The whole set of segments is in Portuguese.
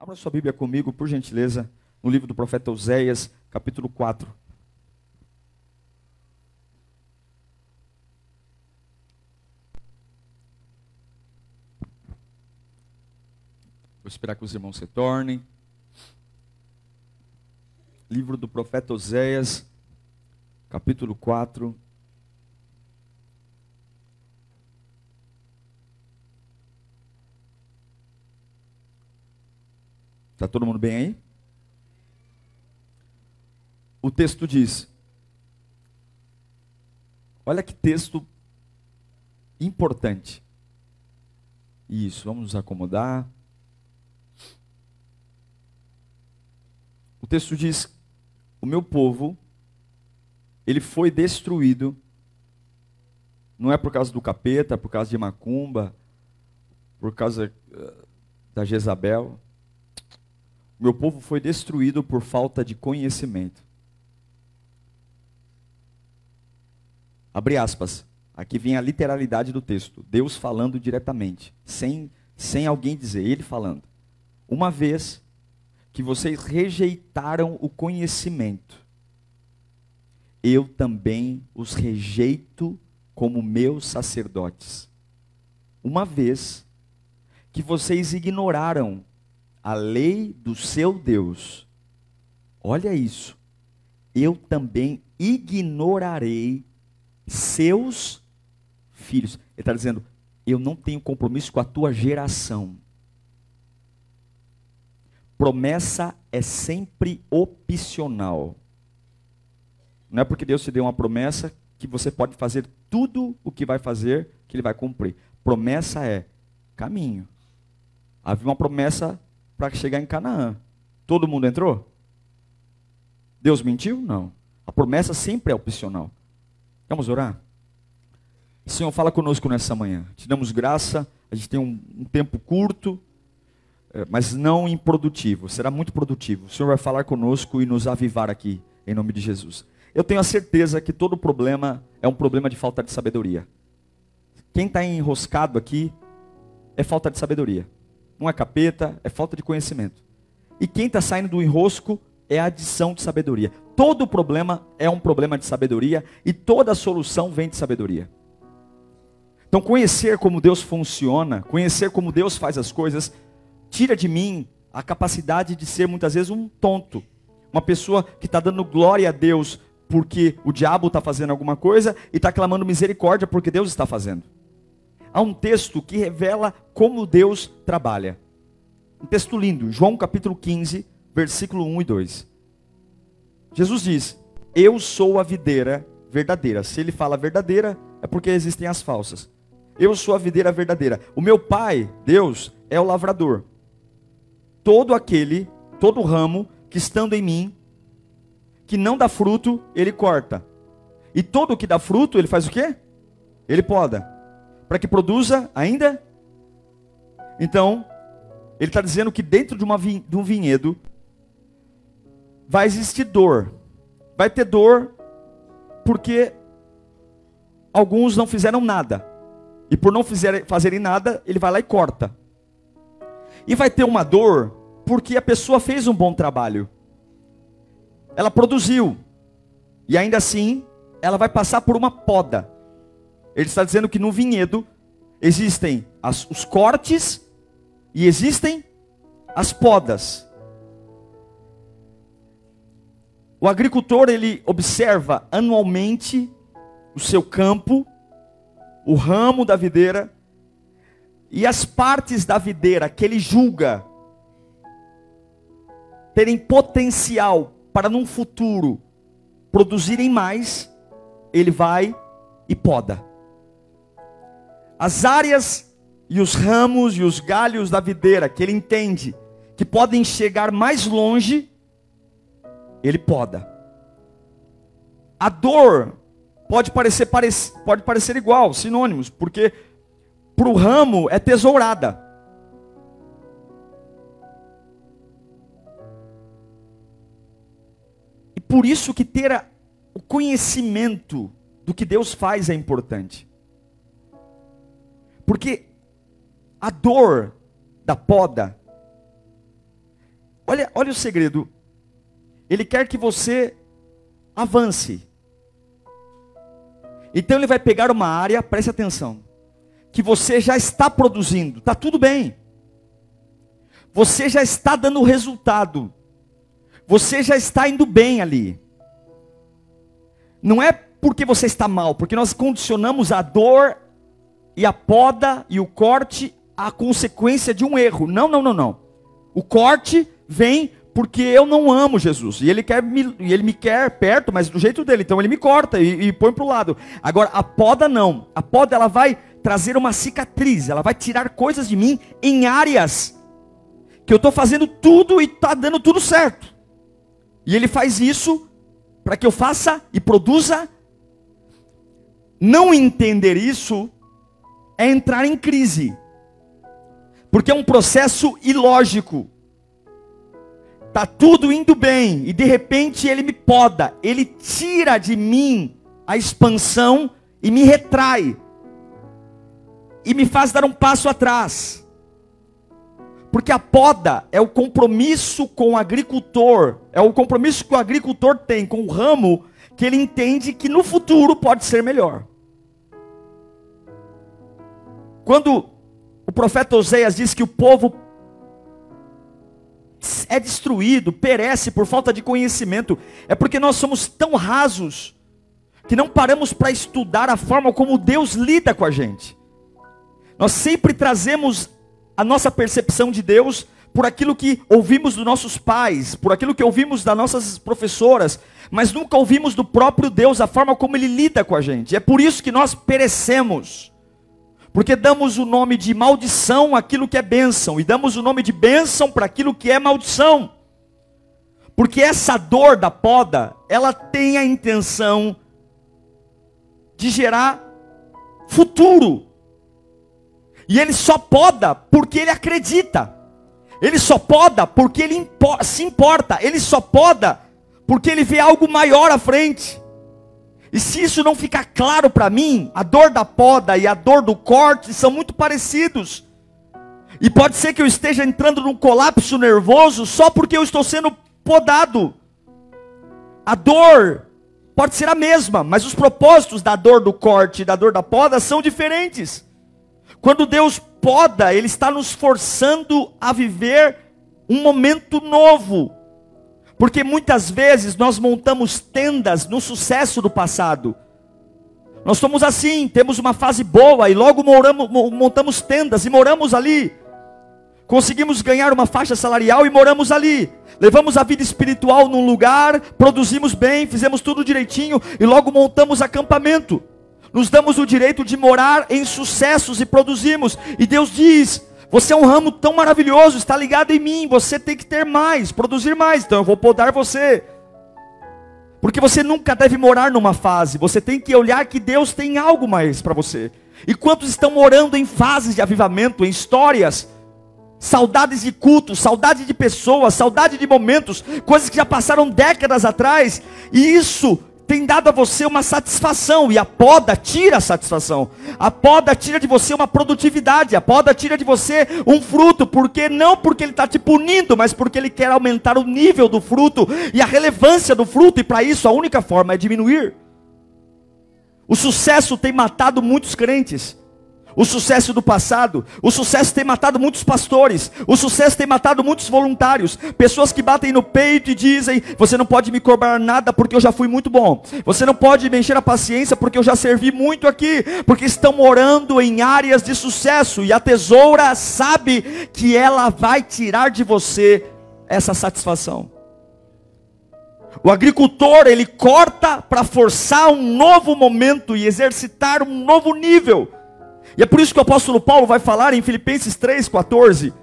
Abra sua Bíblia comigo, por gentileza, no livro do profeta Oséias, capítulo 4. Vou esperar que os irmãos retornem. Livro do profeta Oséias, capítulo 4. Está todo mundo bem aí? O texto diz, olha que texto importante. Isso, vamos nos acomodar. O texto diz, o meu povo, ele foi destruído, não é por causa do capeta, por causa de macumba, por causa da Jezabel. O meu povo foi destruído por falta de conhecimento. Abre aspas. Aqui vem a literalidade do texto. Deus falando diretamente, sem alguém dizer, ele falando. Uma vez que vocês rejeitaram o conhecimento, eu também os rejeito como meus sacerdotes. Uma vez que vocês ignoraram a lei do seu Deus, olha isso, eu também ignorarei seus filhos. Ele está dizendo, eu não tenho compromisso com a tua geração. Promessa é sempre opcional. Não é porque Deus te deu uma promessa que você pode fazer tudo o que vai fazer, que ele vai cumprir. Promessa é caminho. Havia uma promessa para chegar em Canaã. Todo mundo entrou? Deus mentiu? Não. A promessa sempre é opcional. Vamos orar? Senhor, fala conosco nessa manhã. Te damos graça, a gente tem um tempo curto, mas não improdutivo. Será muito produtivo. O Senhor vai falar conosco e nos avivar aqui, em nome de Jesus. Eu tenho a certeza que todo problema é um problema de falta de sabedoria. Quem está enroscado aqui é falta de sabedoria. Não é capeta, é falta de conhecimento. E quem está saindo do enrosco é a adição de sabedoria. Todo problema é um problema de sabedoria e toda solução vem de sabedoria. Então conhecer como Deus funciona, conhecer como Deus faz as coisas, tira de mim a capacidade de ser muitas vezes um tonto. Uma pessoa que está dando glória a Deus porque o diabo está fazendo alguma coisa e está clamando misericórdia porque Deus está fazendo. Há um texto que revela como Deus trabalha. Um texto lindo, João capítulo 15, versículo 1 e 2. Jesus diz, eu sou a videira verdadeira. Se ele fala verdadeira, é porque existem as falsas. Eu sou a videira verdadeira. O meu pai, Deus, é o lavrador. Todo ramo que estando em mim, que não dá fruto, ele corta. E todo o que dá fruto, ele faz o quê? Ele poda. Para que produza ainda? Então, ele está dizendo que dentro de um vinhedo, vai existir dor. Vai ter dor, porque alguns não fizeram nada. E por não fazerem nada, ele vai lá e corta. E vai ter uma dor, porque a pessoa fez um bom trabalho. Ela produziu. E ainda assim, ela vai passar por uma poda. Ele está dizendo que no vinhedo existem os cortes e existem as podas. O agricultor, ele observa anualmente o seu campo, o ramo da videira e as partes da videira que ele julga terem potencial para num futuro produzirem mais, ele vai e poda. As áreas e os ramos e os galhos da videira que ele entende que podem chegar mais longe, ele poda. A dor pode parecer igual, sinônimos, porque para o ramo é tesourada. E por isso que ter o conhecimento do que Deus faz é importante. Porque a dor da poda Olha o segredo. Ele quer que você avance. Então ele vai pegar uma área, preste atenção, que você já está produzindo, está tudo bem. Você já está dando resultado. Você já está indo bem ali. Não é porque você está mal, porque nós condicionamos a dor e a poda e o corte à consequência de um erro. Não, não, não, não. O corte vem porque eu não amo Jesus. E ele me quer perto, mas do jeito dele. Então ele me corta e põe para o lado. Agora, a poda não. A poda, ela vai trazer uma cicatriz. Ela vai tirar coisas de mim em áreas que eu estou fazendo tudo e está dando tudo certo. E ele faz isso para que eu faça e produza. Não entender isso é entrar em crise. Porque é um processo ilógico. Está tudo indo bem e de repente ele me poda. Ele tira de mim a expansão e me retrai. E me faz dar um passo atrás. Porque a poda é o compromisso com o agricultor. É o compromisso que o agricultor tem com o ramo que ele entende que no futuro pode ser melhor. Quando o profeta Oséias diz que o povo é destruído, perece por falta de conhecimento, é porque nós somos tão rasos que não paramos para estudar a forma como Deus lida com a gente. Nós sempre trazemos a nossa percepção de Deus por aquilo que ouvimos dos nossos pais, por aquilo que ouvimos das nossas professoras, mas nunca ouvimos do próprio Deus a forma como Ele lida com a gente. É por isso que nós perecemos, porque damos o nome de maldição àquilo que é bênção, e damos o nome de bênção para aquilo que é maldição, porque essa dor da poda, ela tem a intenção de gerar futuro. E ele só poda porque ele acredita. Ele só poda porque ele se importa. Ele só poda porque ele vê algo maior à frente. E se isso não ficar claro para mim, a dor da poda e a dor do corte são muito parecidos. E pode ser que eu esteja entrando num colapso nervoso só porque eu estou sendo podado. A dor pode ser a mesma, mas os propósitos da dor do corte e da dor da poda são diferentes. Quando Deus poda, Ele está nos forçando a viver um momento novo. Porque muitas vezes nós montamos tendas no sucesso do passado. Nós somos assim, temos uma fase boa e logo montamos tendas e moramos ali. Conseguimos ganhar uma faixa salarial e moramos ali. Levamos a vida espiritual num lugar, produzimos bem, fizemos tudo direitinho e logo montamos acampamento. Nos damos o direito de morar em sucessos e produzimos. E Deus diz, você é um ramo tão maravilhoso, está ligado em mim, você tem que ter mais, produzir mais, então eu vou podar você. Porque você nunca deve morar numa fase, você tem que olhar que Deus tem algo mais para você. E quantos estão morando em fases de avivamento, em histórias, saudades de cultos, saudade de pessoas, saudade de momentos, coisas que já passaram décadas atrás, e isso tem dado a você uma satisfação, e a poda tira a satisfação. A poda tira de você uma produtividade, a poda tira de você um fruto, porque não porque ele está te punindo, mas porque ele quer aumentar o nível do fruto e a relevância do fruto, e para isso a única forma é diminuir. O sucesso tem matado muitos crentes. O sucesso do passado, o sucesso tem matado muitos pastores, o sucesso tem matado muitos voluntários, pessoas que batem no peito e dizem, você não pode me cobrar nada porque eu já fui muito bom, você não pode me encher a paciência porque eu já servi muito aqui, porque estão morando em áreas de sucesso, e a tesoura sabe que ela vai tirar de você essa satisfação. O agricultor, ele corta para forçar um novo momento e exercitar um novo nível. E é por isso que o apóstolo Paulo vai falar em Filipenses 3,14,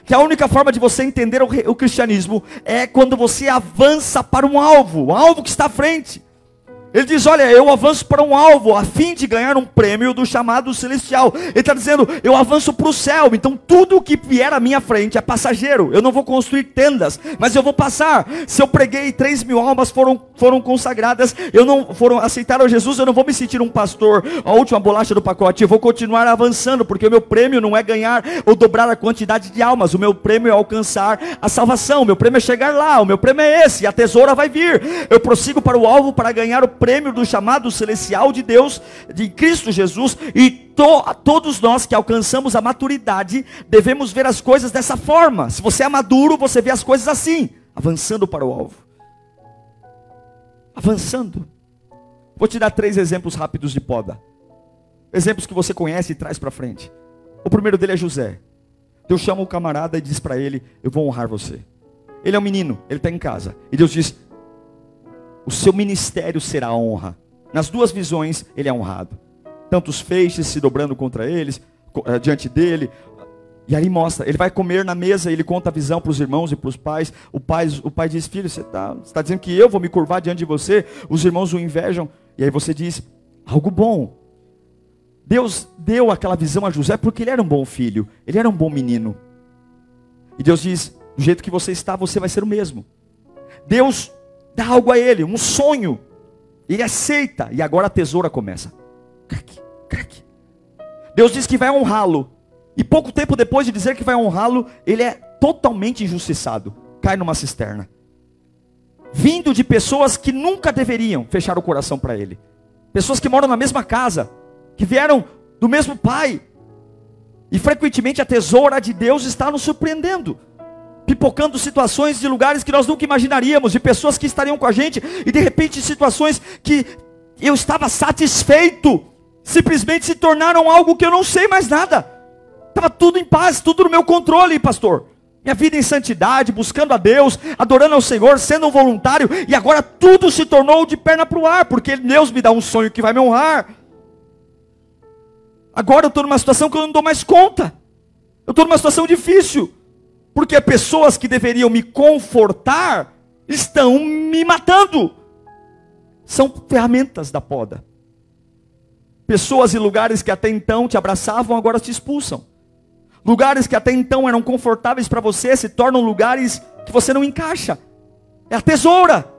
que a única forma de você entender o cristianismo é quando você avança para um alvo que está à frente. Ele diz, olha, eu avanço para um alvo, a fim de ganhar um prêmio do chamado celestial. Ele está dizendo, eu avanço para o céu, então tudo o que vier à minha frente é passageiro. Eu não vou construir tendas, mas eu vou passar. Se eu preguei 3.000 almas foram consagradas, aceitaram Jesus, eu não vou me sentir um pastor, a última bolacha do pacote. Eu vou continuar avançando, porque o meu prêmio não é ganhar ou dobrar a quantidade de almas. O meu prêmio é alcançar a salvação, o meu prêmio é chegar lá, o meu prêmio é esse, a tesoura vai vir. Eu prossigo para o alvo para ganhar o prêmio do chamado celestial de Deus, de Cristo Jesus, e todos nós que alcançamos a maturidade, devemos ver as coisas dessa forma. Se você é maduro, você vê as coisas assim, avançando para o alvo. Avançando. Vou te dar 3 exemplos rápidos de poda. Exemplos que você conhece e traz para frente. O primeiro dele é José. Deus chama o camarada e diz para ele, eu vou honrar você. Ele é um menino, ele está em casa. E Deus diz, o seu ministério será a honra. Nas 2 visões ele é honrado. Tanto os feixes se dobrando contra eles, diante dele. E aí mostra, ele vai comer na mesa, ele conta a visão para os irmãos e para os pais. O pai diz, filho, você está dizendo que eu vou me curvar diante de você? Os irmãos o invejam. E aí você diz, algo bom. Deus deu aquela visão a José porque ele era um bom filho. Ele era um bom menino. E Deus diz, do jeito que você está, você vai ser o mesmo. Deus dá algo a ele, um sonho. Ele aceita. E agora a tesoura começa. Crac, crac. Deus diz que vai honrá-lo. E pouco tempo depois de dizer que vai honrá-lo, ele é totalmente injustiçado. Cai numa cisterna. Vindo de pessoas que nunca deveriam fechar o coração para ele. Pessoas que moram na mesma casa. Que vieram do mesmo pai. E frequentemente a tesoura de Deus está nos surpreendendo. Pipocando situações de lugares que nós nunca imaginaríamos, de pessoas que estariam com a gente, e de repente situações que eu estava satisfeito, simplesmente se tornaram algo que eu não sei mais nada. Estava tudo em paz, tudo no meu controle, pastor. Minha vida em santidade, buscando a Deus, adorando ao Senhor, sendo um voluntário, e agora tudo se tornou de perna para o ar, porque Deus me dá um sonho que vai me honrar. Agora eu estou numa situação que eu não dou mais conta. Eu estou numa situação difícil. Porque pessoas que deveriam me confortar estão me matando. São ferramentas da poda. Pessoas e lugares que até então te abraçavam, agora te expulsam. Lugares que até então eram confortáveis para você, se tornam lugares que você não encaixa. É a tesoura.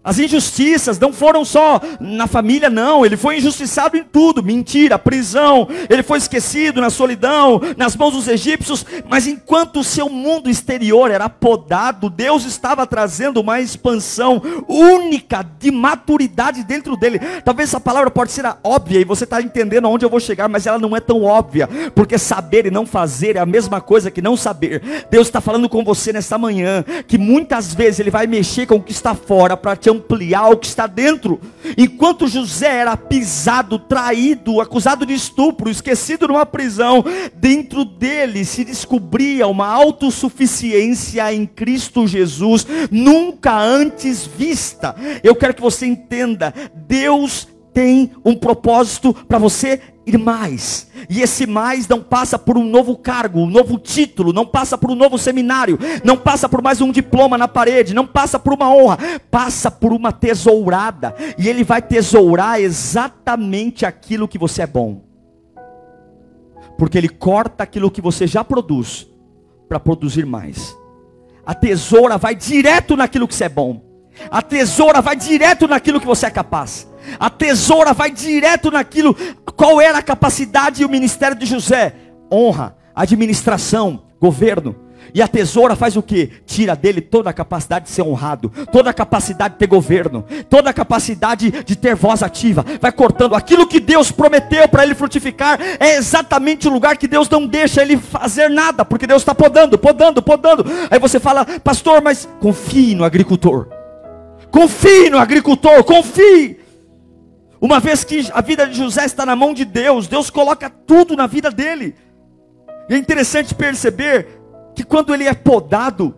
As injustiças não foram só na família, não. Ele foi injustiçado em tudo. Mentira, prisão. Ele foi esquecido na solidão, nas mãos dos egípcios. Mas enquanto o seu mundo exterior era podado, Deus estava trazendo uma expansão única de maturidade dentro dele. Talvez essa palavra pode ser óbvia e você está entendendo aonde eu vou chegar, mas ela não é tão óbvia. Porque saber e não fazer é a mesma coisa que não saber. Deus está falando com você nesta manhã, que muitas vezes Ele vai mexer com o que está fora para te ampliar o que está dentro. Enquanto José era pisado, traído, acusado de estupro, esquecido numa prisão, dentro dele se descobria uma autossuficiência em Cristo Jesus, nunca antes vista. Eu quero que você entenda, Deus tem um propósito para você ir mais, e esse mais não passa por um novo cargo, um novo título, não passa por um novo seminário, não passa por mais um diploma na parede, não passa por uma honra, passa por uma tesourada, e Ele vai tesourar exatamente aquilo que você é bom, porque Ele corta aquilo que você já produz, para produzir mais. A tesoura vai direto naquilo que você é bom, a tesoura vai direto naquilo que você é capaz. A tesoura vai direto naquilo. Qual era a capacidade e o ministério de José? Honra, administração, governo. E a tesoura faz o que? Tira dele toda a capacidade de ser honrado, toda a capacidade de ter governo, toda a capacidade de ter voz ativa. Vai cortando aquilo que Deus prometeu para ele frutificar. É exatamente o lugar que Deus não deixa ele fazer nada, porque Deus está podando. Aí você fala, pastor, mas confie no agricultor. Confie no agricultor, confie. Uma vez que a vida de José está na mão de Deus, Deus coloca tudo na vida dele. E é interessante perceber que quando ele é podado,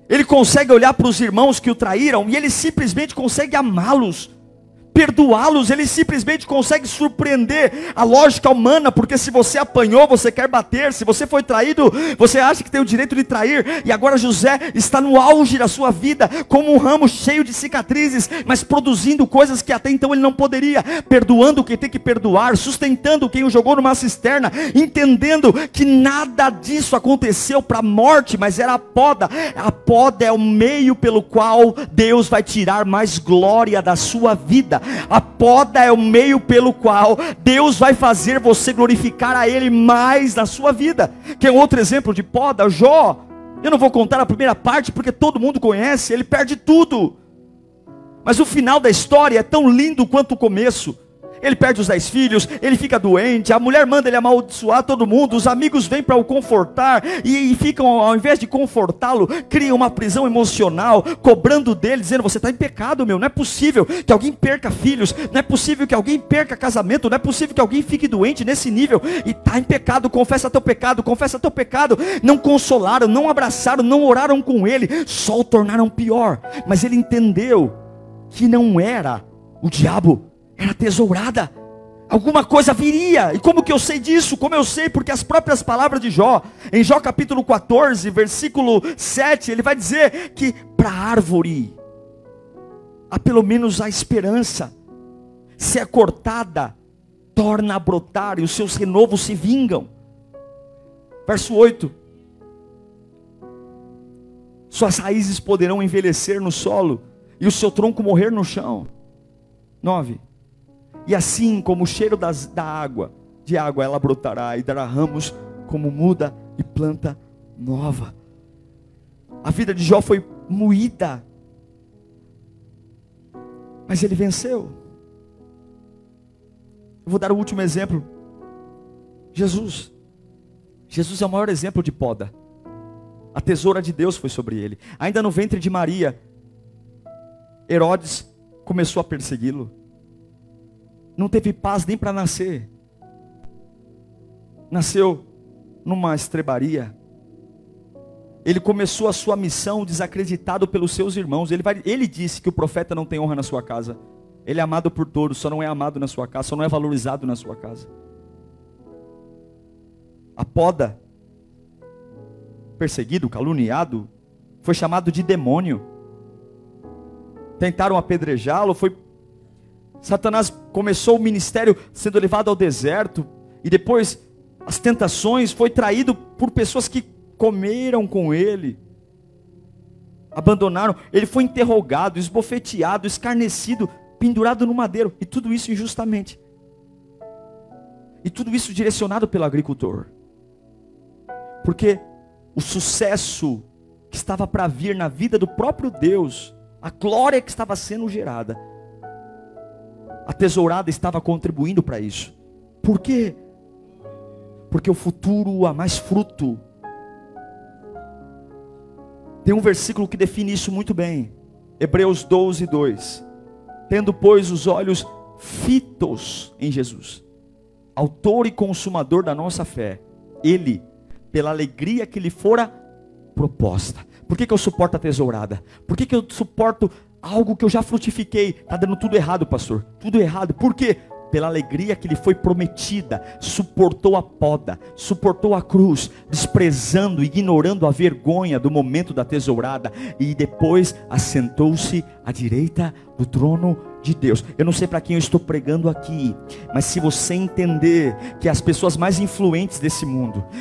ele consegue olhar para os irmãos que o traíram e ele simplesmente consegue amá-los. perdoá-los. Ele simplesmente consegue surpreender a lógica humana, porque se você apanhou, você quer bater, se você foi traído, você acha que tem o direito de trair, e agora José está no auge da sua vida, como um ramo cheio de cicatrizes, mas produzindo coisas que até então ele não poderia, perdoando quem tem que perdoar, sustentando quem o jogou numa cisterna, entendendo que nada disso aconteceu para a morte, mas era a poda. A poda é o meio pelo qual Deus vai tirar mais glória da sua vida. A poda é o meio pelo qual Deus vai fazer você glorificar a Ele mais na sua vida. Que é outro exemplo de poda? Jó. Eu não vou contar a primeira parte porque todo mundo conhece. Ele perde tudo, mas o final da história é tão lindo quanto o começo. Ele perde os 10 filhos, ele fica doente, a mulher manda ele amaldiçoar todo mundo, os amigos vêm para o confortar, e ficam, ao invés de confortá-lo, criam uma prisão emocional, cobrando dele, dizendo: você está em pecado, meu, não é possível que alguém perca filhos, não é possível que alguém perca casamento, não é possível que alguém fique doente nesse nível, e está em pecado, confessa teu pecado, confessa teu pecado. Não consolaram, não abraçaram, não oraram com ele, só o tornaram pior. Mas ele entendeu que não era o diabo, era tesourada. Alguma coisa viria. E como que eu sei disso? Como eu sei? Porque as próprias palavras de Jó, em Jó capítulo 14, versículo 7, ele vai dizer que para a árvore há pelo menos a esperança. Se é cortada, torna a brotar, e os seus renovos se vingam. Verso 8: suas raízes poderão envelhecer no solo, e o seu tronco morrer no chão. 9: e assim como o cheiro de água ela brotará, e dará ramos como muda e planta nova. A vida de Jó foi moída, mas ele venceu. Eu vou dar o último exemplo. Jesus é o maior exemplo de poda. A tesoura de Deus foi sobre ele. Ainda no ventre de Maria, Herodes começou a persegui-lo. Não teve paz nem para nascer. Nasceu numa estrebaria. Ele começou a sua missão desacreditado pelos seus irmãos. Ele disse que o profeta não tem honra na sua casa. Ele é amado por todos, só não é amado na sua casa, só não é valorizado na sua casa. A poda, perseguido, caluniado, foi chamado de demônio. Tentaram apedrejá-lo, Satanás começou o ministério sendo levado ao deserto, e depois as tentações, foi traído por pessoas que comeram com ele, abandonaram. Ele foi interrogado, esbofeteado, escarnecido, pendurado no madeiro, e tudo isso injustamente, e tudo isso direcionado pelo agricultor, porque o sucesso que estava para vir na vida do próprio Deus, a glória que estava sendo gerada, a tesourada estava contribuindo para isso. Por quê? Porque o futuro há mais fruto. Tem um versículo que define isso muito bem. Hebreus 12, 2. Tendo, pois, os olhos fitos em Jesus, autor e consumador da nossa fé, ele, pela alegria que lhe fora proposta. Por que eu suporto a tesourada? Por que eu suporto algo que eu já frutifiquei? Está dando tudo errado, pastor. Tudo errado. Por quê? Pela alegria que lhe foi prometida, suportou a poda, suportou a cruz, desprezando, ignorando a vergonha do momento da tesourada, e depois assentou-se à direita do trono de Deus. Eu não sei para quem eu estou pregando aqui, mas se você entender que as pessoas mais influentes desse mundo,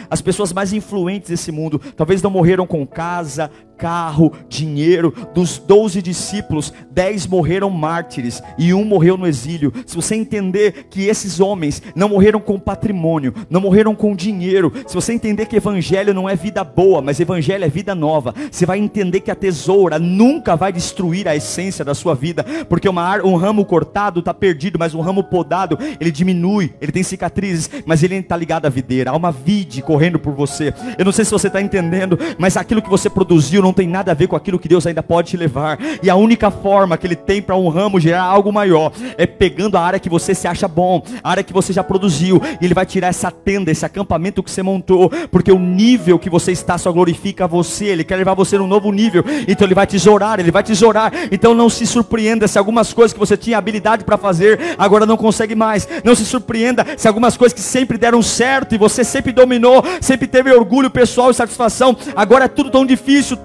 talvez não morreram com casa, carro, dinheiro. Dos 12 discípulos, 10 morreram mártires e 1 morreu no exílio. Se você entender que esses homens não morreram com patrimônio, não morreram com dinheiro, se você entender que evangelho não é vida boa, mas evangelho é vida nova, você vai entender que a tesoura nunca vai destruir a essência da sua vida, porque um ramo cortado está perdido, mas um ramo podado, ele diminui, ele tem cicatrizes, mas ele está ligado à videira. Há uma vide correndo por você. Eu não sei se você está entendendo, mas aquilo que você produziu não não tem nada a ver com aquilo que Deus ainda pode te levar. E a única forma que Ele tem para um ramo gerar algo maior é pegando a área que você se acha bom, a área que você já produziu, e Ele vai tirar essa tenda, esse acampamento que você montou, porque o nível que você está só glorifica você. Ele quer levar você num novo nível, então Ele vai tesourar, Ele vai tesourar. Então não se surpreenda se algumas coisas que você tinha habilidade para fazer, agora não consegue mais. Não se surpreenda se algumas coisas que sempre deram certo, e você sempre dominou, sempre teve orgulho pessoal e satisfação, agora é tudo tão difícil,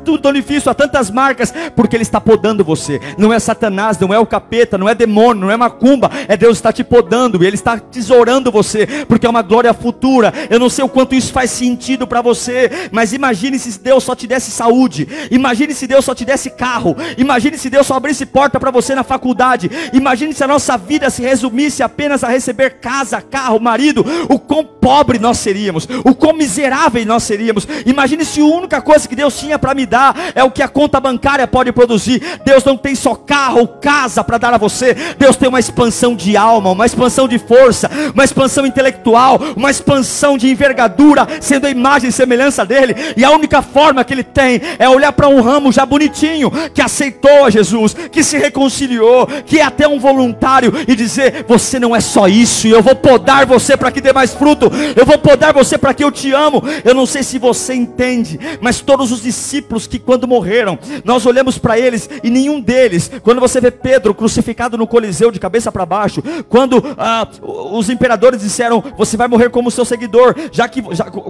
há tantas marcas, porque Ele está podando você. Não é Satanás, não é o capeta, não é demônio, não é macumba, é Deus está te podando, e Ele está tesourando você, porque é uma glória futura. Eu não sei o quanto isso faz sentido para você, mas imagine se Deus só te desse saúde, imagine se Deus só te desse carro, imagine se Deus só abrisse porta para você na faculdade, imagine se a nossa vida se resumisse apenas a receber casa, carro, marido. O quão pobre nós seríamos, o quão miserável nós seríamos. Imagine se a única coisa que Deus tinha para me dar é o que a conta bancária pode produzir. Deus não tem só carro, casa para dar a você. Deus tem uma expansão de alma, uma expansão de força, uma expansão intelectual, uma expansão de envergadura, sendo a imagem e semelhança dele. E a única forma que Ele tem é olhar para um ramo já bonitinho, que aceitou a Jesus, que se reconciliou, que é até um voluntário, e dizer: você não é só isso, e eu vou podar você para que dê mais fruto, eu vou podar você para que eu te amo. Eu não sei se você entende, mas todos os discípulos que quando morreram, nós olhamos para eles, e nenhum deles, quando você vê Pedro crucificado no Coliseu de cabeça para baixo, quando os imperadores disseram: você vai morrer como seu seguidor,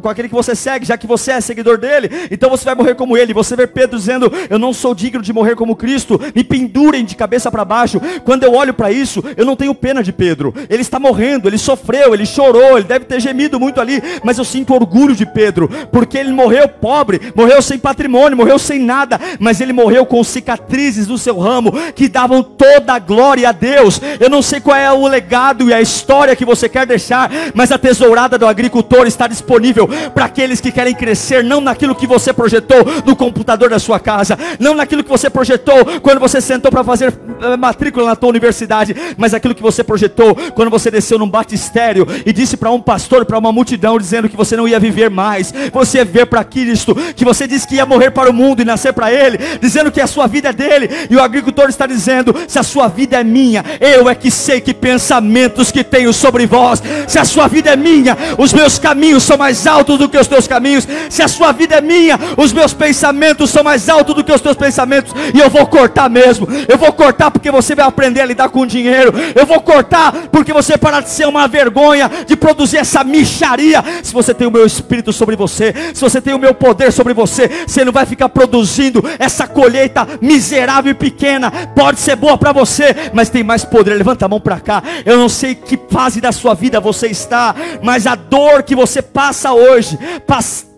com aquele que você segue, já que você é seguidor dele, então você vai morrer como ele. Você vê Pedro dizendo: eu não sou digno de morrer como Cristo, me pendurem de cabeça para baixo. Quando eu olho para isso, eu não tenho pena de Pedro. Ele está morrendo, ele sofreu, ele chorou, ele deve ter gemido muito ali, mas eu sinto orgulho de Pedro, porque ele morreu pobre, morreu sem patrimônio, morreu sem nada, mas ele morreu com cicatrizes do seu ramo, que davam toda a glória a Deus. Eu não sei qual é o legado e a história que você quer deixar, mas a tesourada do agricultor está disponível para aqueles que querem crescer, não naquilo que você projetou no computador da sua casa, não naquilo que você projetou quando você sentou para fazer matrícula na tua universidade, mas aquilo que você projetou quando você desceu num batistério e disse para um pastor, para uma multidão, dizendo que você não ia viver mais, você ia viver para Cristo, que você disse que ia morrer para o mundo e nascer para Ele, dizendo que a sua vida é dele. E o agricultor está dizendo: se a sua vida é minha, eu é que sei que pensamentos que tenho sobre vós. Se a sua vida é minha, os meus caminhos são mais altos do que os teus caminhos. Se a sua vida é minha, os meus pensamentos são mais altos do que os teus pensamentos. E eu vou cortar mesmo, eu vou cortar porque você vai aprender a lidar com dinheiro, eu vou cortar porque você parar de ser uma vergonha, de produzir essa mixaria. Se você tem o meu Espírito sobre você, se você tem o meu poder sobre você, você não vai ficar produzindo essa colheita miserável e pequena. Pode ser boa para você, mas tem mais poder. Levanta a mão para cá. Eu não sei que fase da sua vida você está, mas a dor que você passa hoje,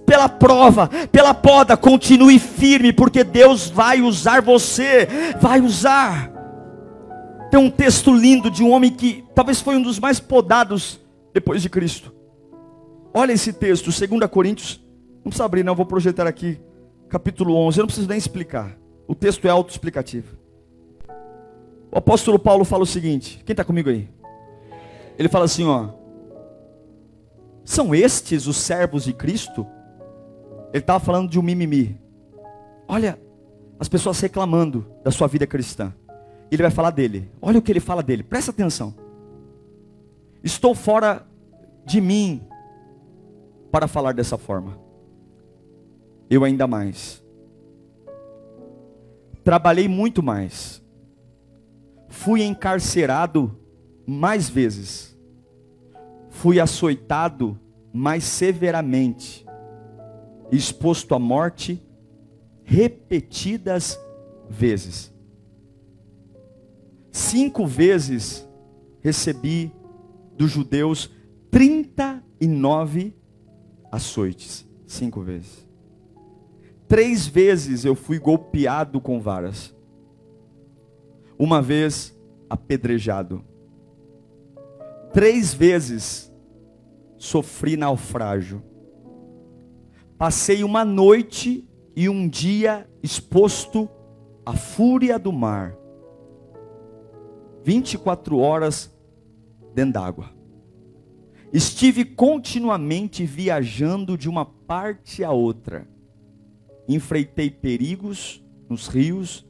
pela prova, pela poda, continue firme, porque Deus vai usar você, vai usar. Tem um texto lindo de um homem que talvez foi um dos mais podados depois de Cristo. Olha esse texto, 2 Coríntios, não precisa abrir não, vou projetar aqui, capítulo 11, eu não preciso nem explicar, o texto é autoexplicativo. O apóstolo Paulo fala o seguinte, quem está comigo aí? Ele fala assim, ó: são estes os servos de Cristo? Ele estava falando de um mimimi. Olha, as pessoas reclamando da sua vida cristã. Ele vai falar dele. Olha o que ele fala dele, presta atenção. Estou fora de mim para falar dessa forma. Eu ainda mais. Trabalhei muito mais. Fui encarcerado mais vezes. Fui açoitado mais severamente. Exposto à morte repetidas vezes. 5 vezes recebi dos judeus 39 açoites. 5 vezes. 3 vezes eu fui golpeado com varas. 1 vez apedrejado. 3 vezes sofri naufrágio. Passei uma noite e um dia exposto à fúria do mar. 24 horas dentro d'água. Estive continuamente viajando de uma parte a outra. enfrentei perigos nos rios,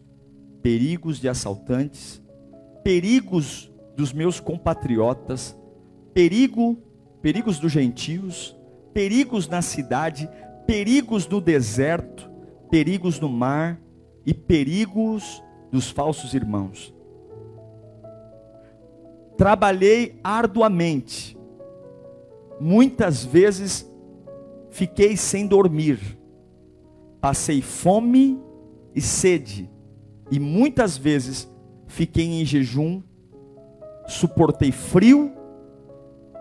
perigos de assaltantes, perigos dos meus compatriotas, perigos dos gentios, perigos na cidade, perigos no deserto, perigos no mar e perigos dos falsos irmãos. Trabalhei arduamente, muitas vezes fiquei sem dormir, passei fome e sede, e muitas vezes fiquei em jejum, suportei frio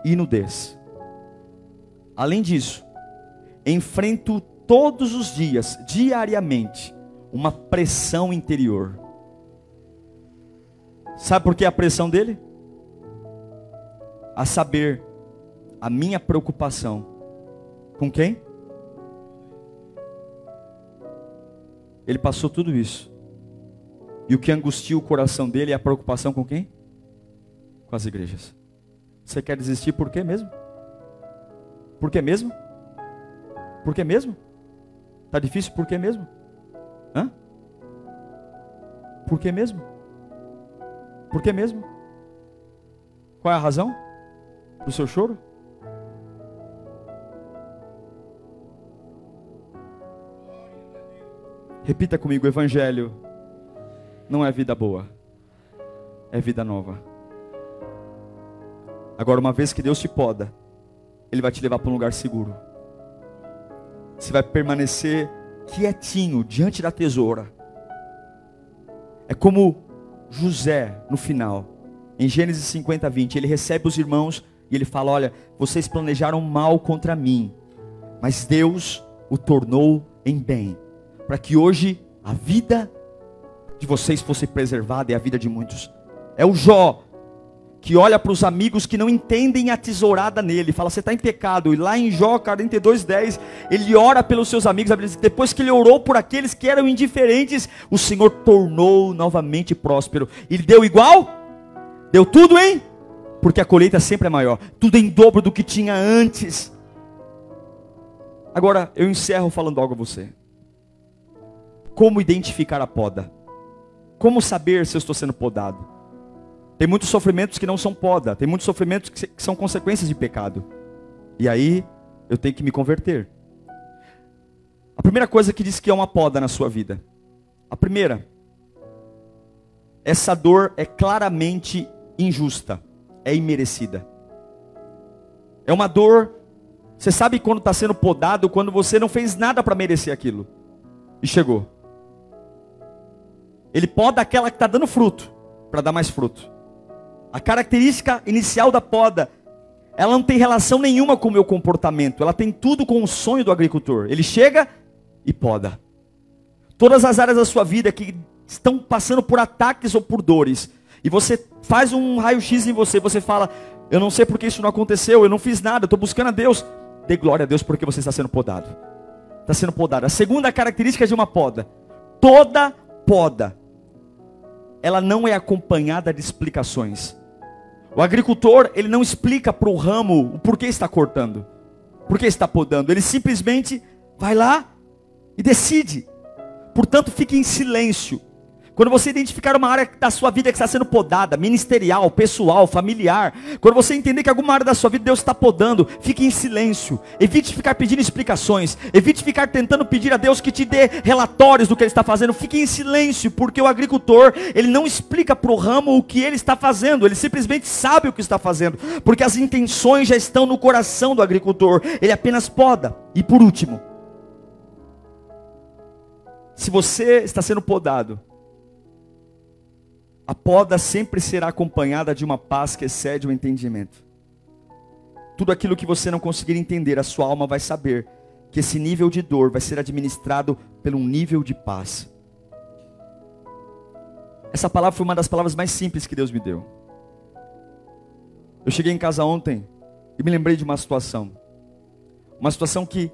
e nudez. Além disso, enfrento todos os dias, diariamente, uma pressão interior. Sabe por que a pressão dele? A saber, a minha preocupação com quem? Ele passou tudo isso. E o que angustia o coração dele é a preocupação com quem? Com as igrejas. Você quer desistir por quê mesmo? Por que mesmo? Por que mesmo? Está difícil por que mesmo? Hã? Por que mesmo? Por que mesmo? Qual é a razão do seu choro? Repita comigo: o evangelho não é vida boa, é vida nova. Agora, uma vez que Deus te poda, Ele vai te levar para um lugar seguro. Você vai permanecer quietinho diante da tesoura. É como José no final, em Gênesis 50, 20, ele recebe os irmãos e ele fala: olha, vocês planejaram mal contra mim, mas Deus o tornou em bem, para que hoje a vida de vocês fosse preservada e a vida de muitos. É o Jó, que olha para os amigos que não entendem a tesourada nele, fala: você está em pecado. E lá em Jó 42:10, ele ora pelos seus amigos. Depois que ele orou por aqueles que eram indiferentes, o Senhor tornou novamente próspero. Ele deu igual? Deu tudo, hein? Porque a colheita sempre é maior, tudo em dobro do que tinha antes. Agora eu encerro falando algo a você. Como identificar a poda? Como saber se eu estou sendo podado? Tem muitos sofrimentos que não são poda. Tem muitos sofrimentos que são consequências de pecado. E aí, eu tenho que me converter. A primeira coisa que diz que é uma poda na sua vida. A primeira. Essa dor é claramente injusta. É imerecida. É uma dor. Você sabe quando está sendo podado, quando você não fez nada para merecer aquilo. E chegou. Ele poda aquela que está dando fruto, para dar mais fruto. A característica inicial da poda, ela não tem relação nenhuma com o meu comportamento. Ela tem tudo com o sonho do agricultor. Ele chega e poda. Todas as áreas da sua vida que estão passando por ataques ou por dores, e você faz um raio-x em você, você fala: eu não sei porque isso não aconteceu, eu não fiz nada, eu estou buscando a Deus. Dê glória a Deus porque você está sendo podado. Está sendo podado. A segunda característica de uma poda: toda poda, ela não é acompanhada de explicações. O agricultor, ele não explica para o ramo o porquê está cortando, porquê está podando. Ele simplesmente vai lá e decide. Portanto, fique em silêncio. Quando você identificar uma área da sua vida que está sendo podada, ministerial, pessoal, familiar, quando você entender que alguma área da sua vida Deus está podando, fique em silêncio. Evite ficar pedindo explicações. Evite ficar tentando pedir a Deus que te dê relatórios do que Ele está fazendo. Fique em silêncio, porque o agricultor, ele não explica para o ramo o que ele está fazendo. Ele simplesmente sabe o que está fazendo, porque as intenções já estão no coração do agricultor. Ele apenas poda. E por último, se você está sendo podado, a poda sempre será acompanhada de uma paz que excede o entendimento. Tudo aquilo que você não conseguir entender, a sua alma vai saber que esse nível de dor vai ser administrado por um nível de paz. Essa palavra foi uma das palavras mais simples que Deus me deu. Eu cheguei em casa ontem e me lembrei de uma situação. Uma situação que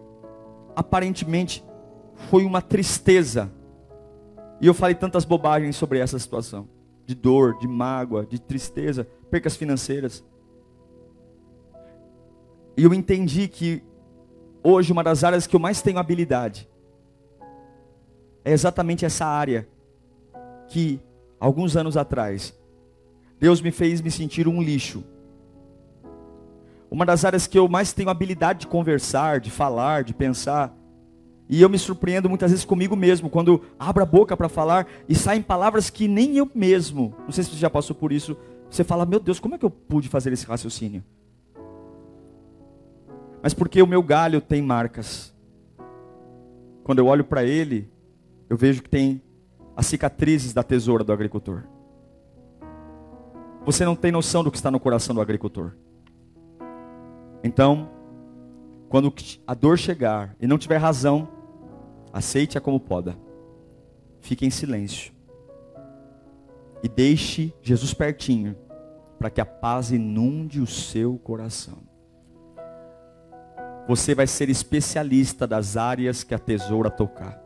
aparentemente foi uma tristeza. E eu falei tantas bobagens sobre essa situação. De dor, de mágoa, de tristeza, percas financeiras. E eu entendi que hoje uma das áreas que eu mais tenho habilidade é exatamente essa área que, alguns anos atrás, Deus me fez me sentir um lixo. Uma das áreas que eu mais tenho habilidade de conversar, de falar, de pensar. E eu me surpreendo muitas vezes comigo mesmo, quando abro a boca para falar e saem palavras que nem eu mesmo, não sei se você já passou por isso, você fala, meu Deus, como é que eu pude fazer esse raciocínio? Mas porque o meu galho tem marcas. Quando eu olho para ele, eu vejo que tem as cicatrizes da tesoura do agricultor. Você não tem noção do que está no coração do agricultor. Então, quando a dor chegar e não tiver razão, aceite-a como poda. Fique em silêncio. E deixe Jesus pertinho, para que a paz inunde o seu coração. Você vai ser especialista das áreas que a tesoura tocar.